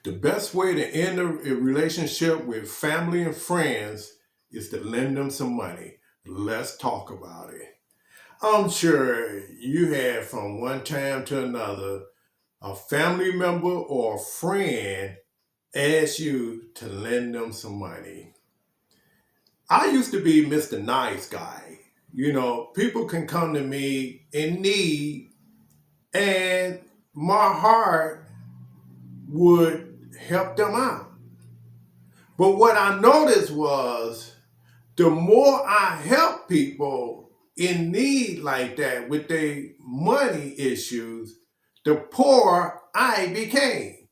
The best way to end a relationship with family and friends is to lend them some money. Let's talk about it. I'm sure you had from one time to another a family member or a friend ask you to lend them some money. I used to be Mr. Nice Guy. You know, people can come to me in need, and my heart would help them out. But what I noticed was the more I help people in need like that with their money issues, the poorer I became.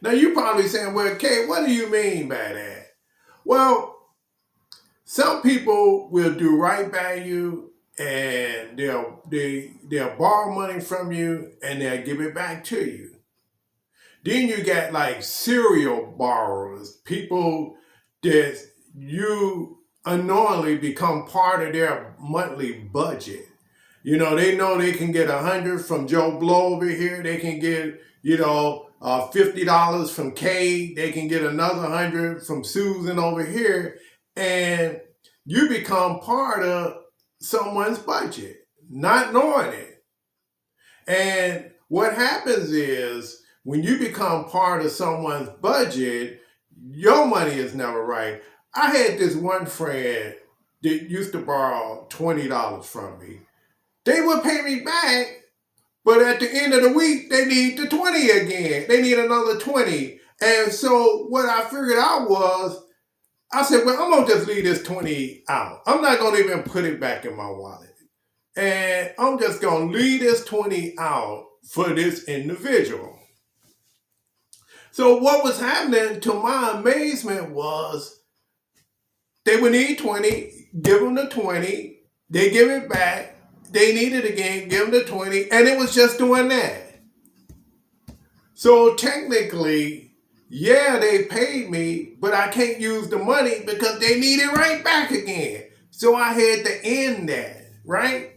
Now you probably saying, well, Kay, what do you mean by that? Well, some people will do right by you and they'll borrow money from you and they'll give it back to you. Then you got like serial borrowers, people that you unknowingly become part of their monthly budget. You know they can get 100 from Joe Blow over here. They can get, $50 from Kay. They can get another 100 from Susan over here. And you become part of someone's budget, not knowing it. And what happens is when you become part of someone's budget, your money is never right. I had this one friend that used to borrow $20 from me. They would pay me back, but at the end of the week, they need the 20 again. They need another 20. And so what I figured out was, I said, well, I'm going to just leave this 20 out. I'm not going to even put it back in my wallet. And I'm just going to leave this 20 out for this individual. So what was happening, to my amazement, was they would need 20, give them the 20, they give it back, they need it again, give them the 20, and it was just doing that. So technically, yeah, they paid me, but I can't use the money because they need it right back again. So I had to end that, right?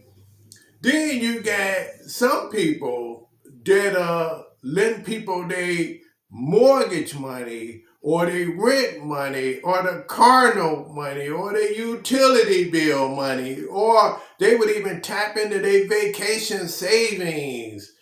Then you got some people that lend people their mortgage money or their rent money or the car note money or their utility bill money, or they would even tap into their vacation savings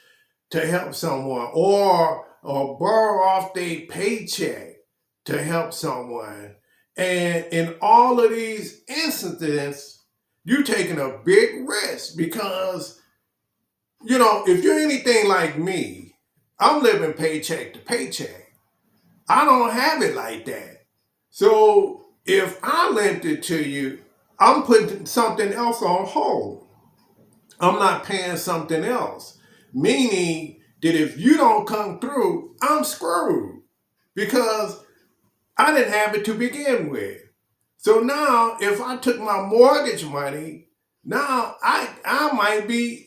to help someone, or borrow off their paycheck to help someone. And in all of these instances, you're taking a big risk because, if you're anything like me, I'm living paycheck to paycheck. I don't have it like that. So if I lent it to you, I'm putting something else on hold. I'm not paying something else. Meaning that if you don't come through, I'm screwed because I didn't have it to begin with. So now if I took my mortgage money, now I might be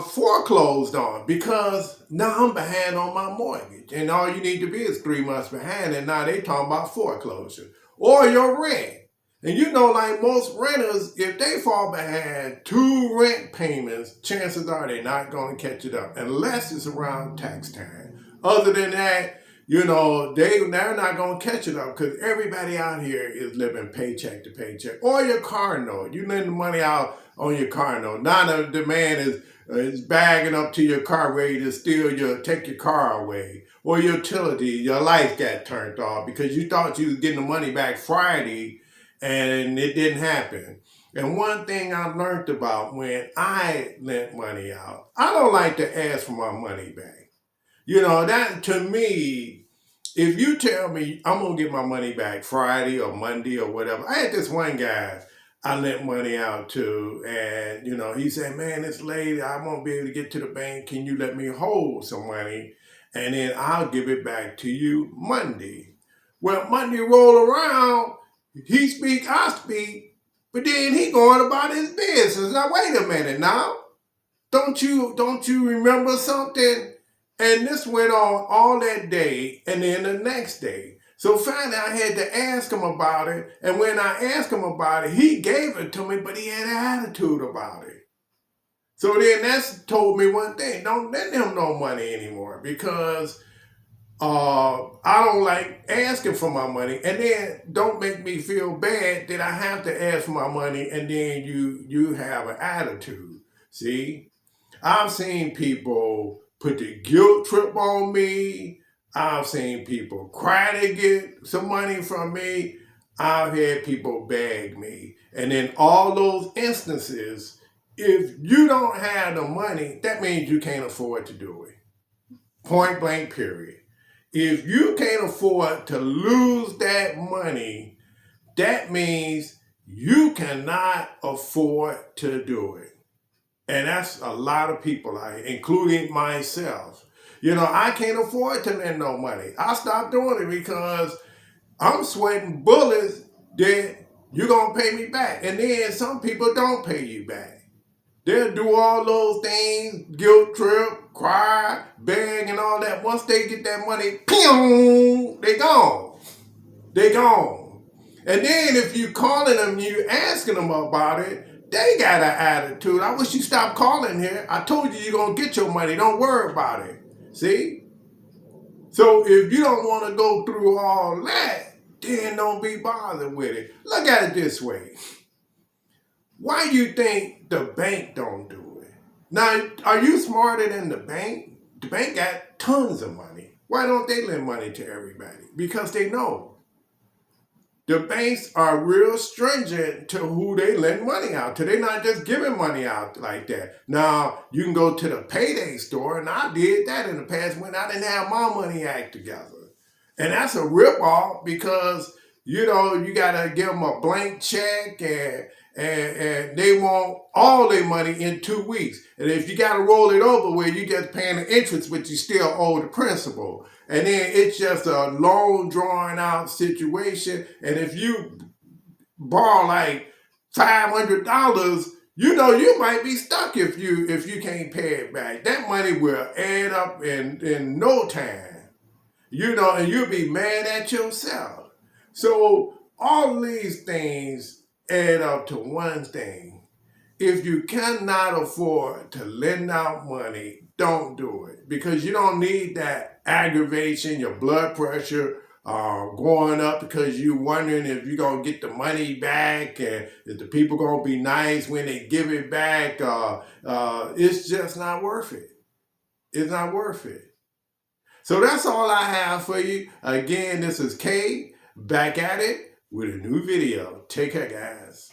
foreclosed on because now I'm behind on my mortgage. And all you need to be is 3 months behind, and now they talking about foreclosure. Or your rent. And like most renters, if they fall behind 2 rent payments, chances are they're not going to catch it up unless it's around tax time. Other than that, they're not going to catch it up because everybody out here is living paycheck to paycheck. Or your car note. You lend the money out on your car note. Now the man is bagging up to your car ready to take your car away. Or your utility, your light got turned off because you thought you was getting the money back Friday and it didn't happen. And one thing I learned about when I lent money out, I don't like to ask for my money back. That to me, if you tell me I'm going to get my money back Friday or Monday or whatever. I had this one guy I lent money out to, and, he said, man, it's late. I won't be able to get to the bank. Can you let me hold some money? And then I'll give it back to you Monday. Well, Monday roll around, he speak, I speak, but then he going about his business. Now, wait a minute now. Don't you remember something? And this went on all that day and then the next day. So finally I had to ask him about it. And when I asked him about it, he gave it to me, but he had an attitude about it. So then that's told me one thing: don't lend them no money anymore because I don't like asking for my money, and then don't make me feel bad that I have to ask for my money, and then you have an attitude. See, I've seen people put the guilt trip on me. I've seen people cry to get some money from me. I've had people beg me. And in all those instances, if you don't have the money, that means you can't afford to do it. Point blank, period. If you can't afford to lose that money, that means you cannot afford to do it. And that's a lot of people, including myself. I can't afford to lend no money. I stopped doing it because I'm sweating bullets that you're going to pay me back. And then some people don't pay you back. They'll do all those things, guilt trip, cry, beg, and all that. Once they get that money, pew, they gone. They gone. And then if you calling them, you asking them about it, they got an attitude. I wish you stopped calling here. I told you you're going to get your money. Don't worry about it. See? So if you don't want to go through all that, then don't be bothered with it. Look at it this way. Why do you think the bank don't do it? Now, are you smarter than the bank? The bank got tons of money. Why don't they lend money to everybody? Because they know. The banks are real stringent to who they lend money out to. They're not just giving money out like that. Now, you can go to the payday store, and I did that in the past when I didn't have my money act together. And that's a ripoff because, you got to give them a blank check and they want all their money in 2 weeks. And if you got to roll it over where you just paying the interest, but you still owe the principal. And then it's just a long, drawn out situation. And if you borrow like $500, you might be stuck if you can't pay it back. That money will add up in no time. And you'll be mad at yourself. So all these things add up to one thing. If you cannot afford to lend out money, don't do it because you don't need that aggravation, your blood pressure going up because you're wondering if you're going to get the money back and if the people going to be nice when they give it back. It's just not worth it. It's not worth it. So that's all I have for you. Again, this is Kay back at it with a new video. Take care, guys.